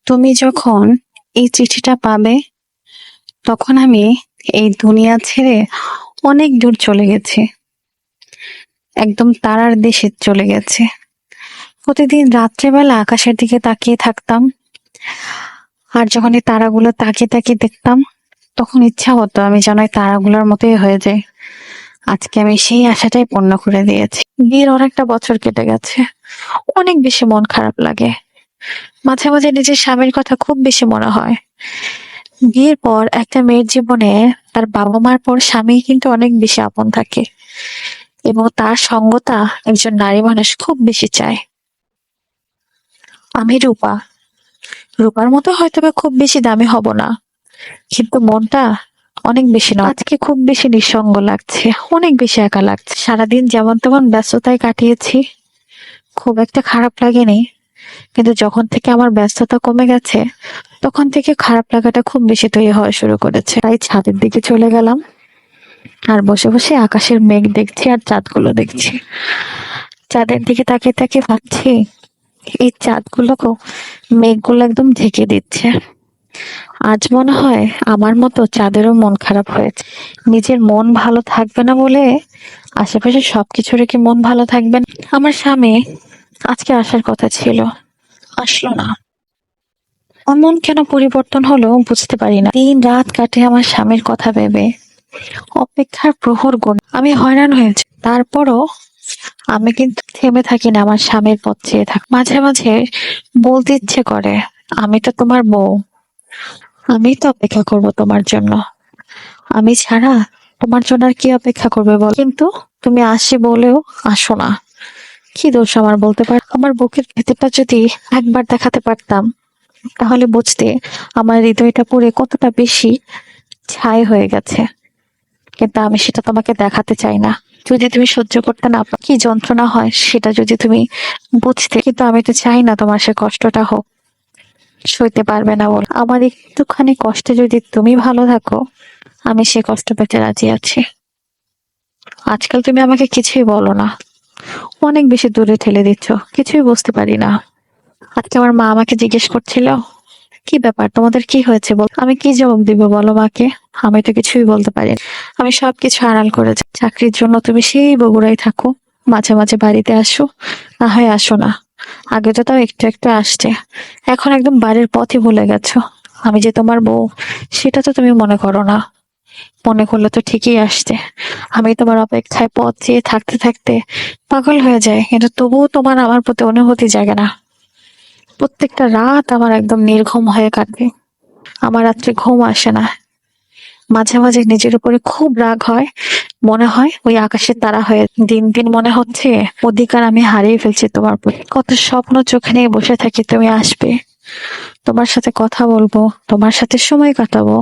তুমি যখন এই চিঠিটা পাবে তখন আমি এই দুনিয়া ছেড়ে অনেক দূর চলে গেছি, একদম তারার দেশে চলে গেছে। প্রতিদিন রাত্রেবেলা আকাশের দিকে তাকিয়ে থাকতাম, আর যখন এই তারাগুলো তাকিয়ে তাকিয়ে দেখতাম তখন ইচ্ছা হতো আমি যেন এই তারাগুলোর মতোই হয়ে যাই। আজকে আমি সেই আশাটাই পূর্ণ করে দিয়েছি। বিয়ের অনেকটা বছর কেটে গেছে, অনেক বেশি মন খারাপ লাগে। মাঝে মাঝে নিজের স্বামীর কথা খুব বেশি মনে হয়। বিয়ের পর একটা মেয়ের জীবনে তার বাবা মার পর স্বামী কিন্তু অনেক বেশি আপন থাকে, এবং তার সঙ্গতা একজন নারী মানুষ খুব বেশি চায়। আমি রূপা, রূপার মতো হয়তো বা খুব বেশি দামি হব না, কিন্তু মনটা অনেক বেশি নয়। আজকে খুব বেশি নিঃসঙ্গ লাগছে, অনেক বেশি একা লাগছে। সারাদিন যেমন তেমন ব্যস্ততায় কাটিয়েছি, খুব একটা খারাপ লাগেনি। কিন্তু যখন থেকে আমার ব্যস্ততা কমে গেছে তখন থেকে খারাপ লাগাটা খুব বেশি তৈরি হওয়া শুরু করেছে। তাই ছাদের দিকে চলে গেলাম, আর বসে বসে আকাশের মেঘ দেখছি আর চাঁদগুলো দেখছি। চাঁদের দিকে তাকিয়ে তাকিয়ে ভাবছি এই চাঁদগুলোকে মেঘগুলো একদম ঢেকে দিচ্ছে। আজ মনে হয় আমার মতো চাঁদেরও মন খারাপ হয়েছে। নিজের মন ভালো থাকবে না বলে আশেপাশে সবকিছু রেখে মন ভালো থাকবে না। আমার স্বামী আজকে আসার কথা ছিল, আসলো না। অমন কেন পরিবর্তন হলো বুঝতে পারি না। দিন রাত কাটে আমার স্বামীর কথা ভেবে, অপেক্ষার প্রহর গুণ আমি হয়রান হয়েছি। তারপরও আমি কিন্তু থেমে থাকি না, আমার স্বামীর পথ চেয়ে থাকি। মাঝে মাঝে বলতে ইচ্ছে করে, আমি তো তোমার বউ, আমি তো অপেক্ষা করব তোমার জন্য। আমি ছাড়া তোমার জন্য আর কি অপেক্ষা করবে বল? কিন্তু তুমি আসি বলেও আসো না। কি দোষ আমার বলতে পার? আমার বুকের ভেতরটা যদি একবার দেখাতে পারতাম তাহলে বুঝতে আমার হৃদয়টা পুড়ে কতটা বেশি ছাই হয়ে গেছে। কিন্তু আমি সেটা তোমাকে দেখাতে চাই না। যদি তুমি সহ্য করতে না পারো কি যন্ত্রণা হয় সেটা যদি তুমি বুঝতে, কিন্তু আমি তো চাই না তোমার সে কষ্টটা হোক। সইতে পারবে না বল, আমার একটুখানি কষ্টে যদি তুমি ভালো থাকো আমি সে কষ্ট পেতে রাজি আছি। আজকাল তুমি আমাকে কিছুই বলো না, অনেক বেশি দূরে ঠেলে দিচ্ছ, কিছুই বুঝতে পারি না। আজকে আমার মা আমাকে জিজ্ঞেস করছিল, কি ব্যাপার তোমাদের কি হয়েছে বল? আমি কি জবাব দিব বলো মাকে? আমি তো কিছুই বলতে পারি না। আমি সবকিছু আড়াল করে যাই। চাকরির জন্য তুমি সেই বগুড়ায় থাকো, মাঝে মাঝে বাড়িতে আসো, না হয় আসো না। আগে তো তাও একটু একটু আসছে, এখন একদম বাড়ির পথই ভুলে গেছো। আমি যে তোমার বউ সেটা তো তুমি মনে করো না। মনে করলে তো ঠিকই আসতে। আমি তোমার অপেক্ষায় পথ চেয়ে থাকতে থাকতে পাগল হয়ে যায়, কিন্তু তবুও তোমার আমার প্রতি অনুভূতি জাগে না। প্রত্যেকটা রাত আমার একদম নির্ঘুম হয়ে কাটবে, আমার রাত্রে ঘুম আসে না। মাঝে মাঝে নিজের উপরে খুব রাগ হয়, মনে হয় ওই আকাশের তারা হয়ে দিন দিন মনে হচ্ছে অধিকার আমি হারিয়ে ফেলছি তোমার প্রতি। কত স্বপ্ন চোখে নিয়ে বসে থাকি তুমি আসবে, তোমার সাথে কথা বলবো, তোমার সাথে সময় কাটাবো,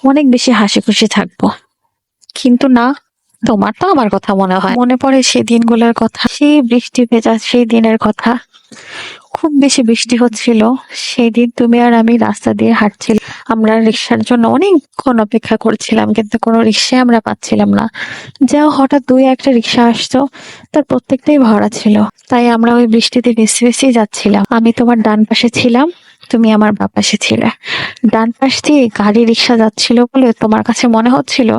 অনেক বেশি হাসি খুশি থাকবো। কিন্তু না, তোমার তো আমার কথা মনে হয়। মনে পড়ে সেই দিনগুলোর কথা, সেই বৃষ্টি ভেজা সেই দিনের কথা। খুব বেশি বৃষ্টি হচ্ছিল সেই দিন, তুমি আর আমি রাস্তা দিয়ে হাঁটছিলাম। আমরা রিক্সার জন্য অনেকক্ষণ অপেক্ষা করছিলাম, কিন্তু কোনো রিক্সায় আমরা পাচ্ছিলাম না। যা হঠাৎ দুই একটা রিক্সা আসতো, তার প্রত্যেকটাই ভরা ছিল। তাই আমরা ওই বৃষ্টিতে ভেসে ভেসেই যাচ্ছিলাম। আমি তোমার ডান পাশে ছিলাম, তুমি আমার বাঁ পাশে ছিলে। ডান পাশ দিয়ে গাড়ি রিক্সা যাচ্ছিল বলে তোমার কাছে মনে হচ্ছিল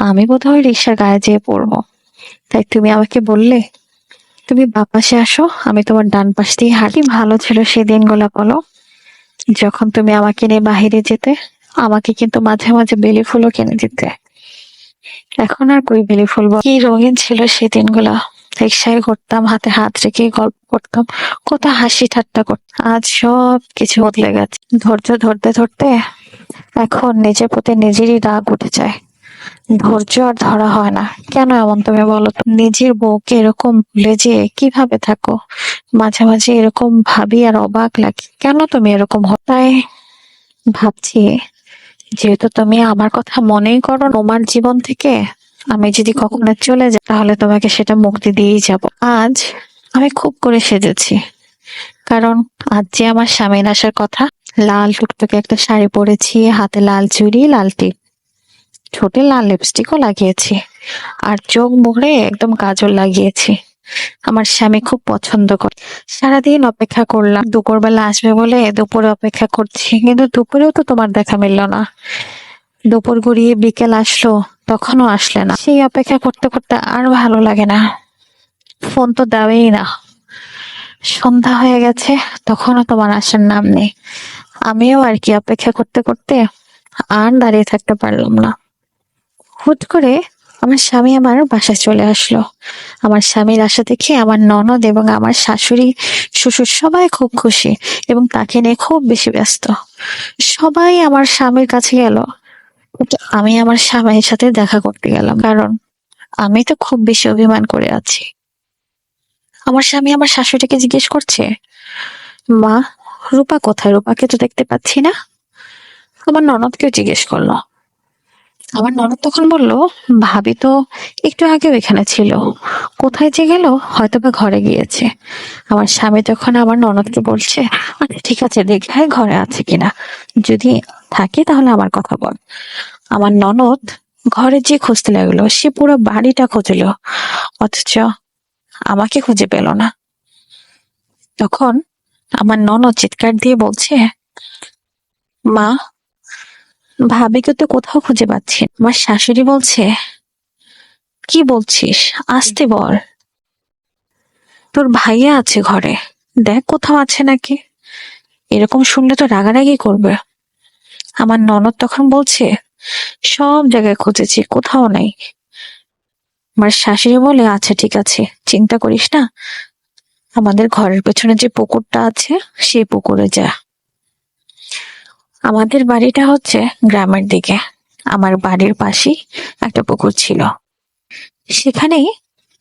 আমি বোধহয় রিক্সার গায়ে যেয়ে পড়বো। তাই তুমি আমাকে বললে তুমি বাঁ পাশে আসো, আমি তোমার ডান পাশ দিয়ে হাঁটি। কি ভালো ছিল সেই দিনগুলো বলো, যখন তুমি আমাকে নিয়ে বাহিরে যেতে। আমাকে কিন্তু মাঝে মাঝে বেলি ফুলও কিনে দিতে। এখন আর কই বেলি ফুল বল? কি রঙিন ছিল সেই দিনগুলা। রিক্সায় ঘুরতাম, হাতে হাত রেখে গল্প করতাম, কত হাসি ঠাট্টা করতাম। আজ সব কিছু বদলে গেছে। ধৈর্য ধরতে ধরতে এখন নিজের প্রতি নিজেরই রাগ উঠে যায়। ধৈর্য আর ধরা হয় না। কেন এমন তুমি বলো তো? নিজের বউকে এরকম ভুলে যেয়ে কিভাবে থাকো? মাঝে মাঝে এরকম ভাবি আর অবাক লাগে, কেন তুমি এরকম তাই ভাবছি, যেহেতু তুমি আমার কথা মনেই করো, তোমার জীবন থেকে আমি যদি কখনো চলে যাই তাহলে তোমাকে সেটা মুক্তি দিয়েই যাব। আজ আমি খুব করে সেজেছি, কারণ আজ যে আমার স্বামীর আসার কথা। লাল টুকটুকে একটা শাড়ি পরেছি, হাতে লাল চুড়ি, লাল টিপ, ঠোঁটে লাল লিপস্টিকও লাগিয়েছি, আর চোখ মুখে একদম কাজল লাগিয়েছি। আমার স্বামী খুব পছন্দ করে। সারাদিন অপেক্ষা করলাম, দুপুরবেলা আসবে বলে দুপুরে অপেক্ষা করছি, কিন্তু দুপুরেও তো তোমার দেখা মিলল না। দুপুর গড়িয়ে বিকেল আসলো, তখনও আসলে না। সেই অপেক্ষা করতে করতে আর ভালো লাগে না, ফোন তো দাওই না। সন্ধ্যা হয়ে গেছে, তখনও তোমার আসার নাম নেই। আমিও আর কি অপেক্ষা করতে করতে আর দাঁড়িয়ে থাকতে পারলাম না। হুট করে আমার স্বামী আমার বাসায় চলে আসলো। আমার স্বামীর আশা দেখে আমার ননদ এবং আমার শাশুড়ি, শ্বশুর সবাই খুব খুশি এবং তাকে নিয়ে খুব বেশি ব্যস্ত। সবাই আমার স্বামীর কাছে গেল, কিন্তু আমি আমার স্বামীর সাথে দেখা করতে গেলাম, কারণ আমি তো খুব বেশি অভিমান করে আছি। আমার স্বামী আমার শাশুড়িকে জিজ্ঞেস করছে, মা, রূপা কোথায়? রূপাকে তো দেখতে পাচ্ছি না। আমার ননদকেও জিজ্ঞেস করলো। আমার ননদ তখন বলল, ভাবি তো একটু আগেও এখানে ছিল, কোথায় যে গেল, হয়তোবা ঘরে গিয়েছে। আমার স্বামী তখন আমার ননদকে বলছে, আচ্ছা ঠিক আছে, দেখে ঘরে আছে কিনা, যদি থাকে তাহলে আমার কথা বল। আমার ননদ ঘরে যে খুঁজতে লাগলো, সে পুরো বাড়িটা খুঁজলো, অথচ আমাকে খুঁজে পেল না। তখন আমার ননদ চিৎকার দিয়ে বলছে, মা, ভাবিকে তো কোথাও খুঁজে পাচ্ছি না। আমার শাশুড়ি বলছে, কি বলছিস, আসতে বল, তোর ভাইয়া আছে ঘরে, দেখ কোথাও আছে নাকি। এরকম শুনলে তো রাগারাগি করবে। আমার ননদ তখন বলছে, সব জায়গায় খুঁজেছি, কোথাও নাই। আমার শাশুড়ি বলে, আচ্ছা ঠিক আছে, চিন্তা করিস না, আমাদের ঘরের পেছনে যে পুকুরটা আছে সেই পুকুরে যা। আমাদের বাড়িটা হচ্ছে গ্রামের দিকে, আমার বাড়ির পাশেই একটা পুকুর ছিল। সেখানেই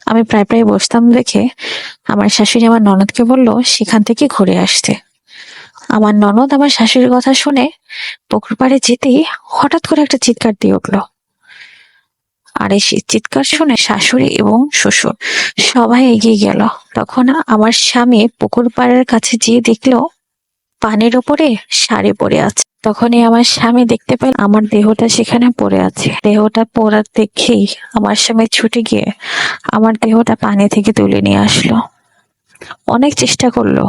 আমি প্রায় প্রায় বসতাম দেখে আমার শাশুড়ি আমার ননদকে বলল সেখান থেকে ঘুরে আসতে। আমার ননদ আমার শাশুড়ির কথা শুনে পুকুর পাড়ে যেতেই হঠাৎ করে একটা চিৎকার দিয়ে উঠলো। আর এই চিৎকার শুনে শাশুড়ি এবং শ্বশুর সবাই এগিয়ে গেল। তখন আমার স্বামী পুকুর পাড়ের কাছে গিয়ে দেখলো পানির উপরে শাড়ি পরে আছে। তখনই আমার স্বামী দেখতে পেল আমার দেহটা সেখানে পড়ে আছে। দেহটা পড়া দেখেই আমার স্বামী ছুটে গিয়ে আমার দেহটা পানি থেকে তুলে নিয়ে আসলো। অনেক চেষ্টা করলো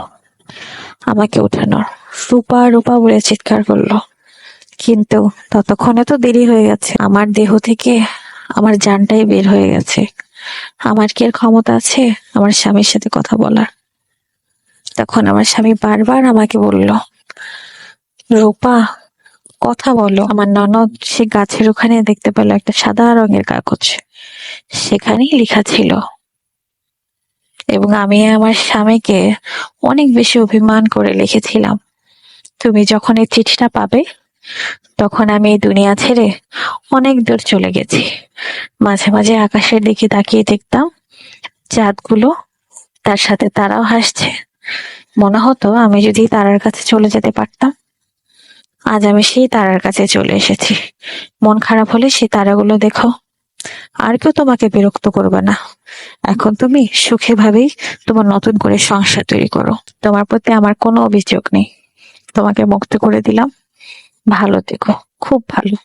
আমাকে ওঠানোর, রূপা রূপা বলে চিৎকার করলো, কিন্তু ততক্ষণে তো দেরি হয়ে গেছে। আমার দেহ থেকে আমার জানটাই বের হয়ে গেছে। আমার কি আর ক্ষমতা আছে আমার স্বামীর সাথে কথা বলার? তখন আমার স্বামী বারবার আমাকে বলল, রূপা, কথা বলো। আমার ননদ সে গাছের ওখানে দেখতে পেল একটা সাদা রঙের কাগজ, সেখানেই লেখা ছিল, এবং আমি আমার স্বামীকে অনেক বেশি অভিমান করে লিখেছিলাম, তুমি যখন এই চিঠিটা পাবে তখন আমি এই দুনিয়া ছেড়ে অনেক দূর চলে গেছি। মাঝে মাঝে আকাশের দিকে তাকিয়ে দেখতাম চাঁদগুলো, তার সাথে তারাও হাসছে। মনে হতো আমি যদি তারার কাছে চলে যেতে পারতাম। আজ আমি সেই তারার কাছে চলে এসেছি। মন খারাপ হলে সেই তারাগুলো দেখো, আর কেউ তোমাকে বিরক্ত করবে না। এখন তুমি সুখে ভাবেই তোমার নতুন করে সংসার তৈরি করো। তোমার প্রতি আমার কোনো অভিযোগ নেই, তোমাকে মুক্ত করে দিলাম, ভালো থেকো, খুব ভালো।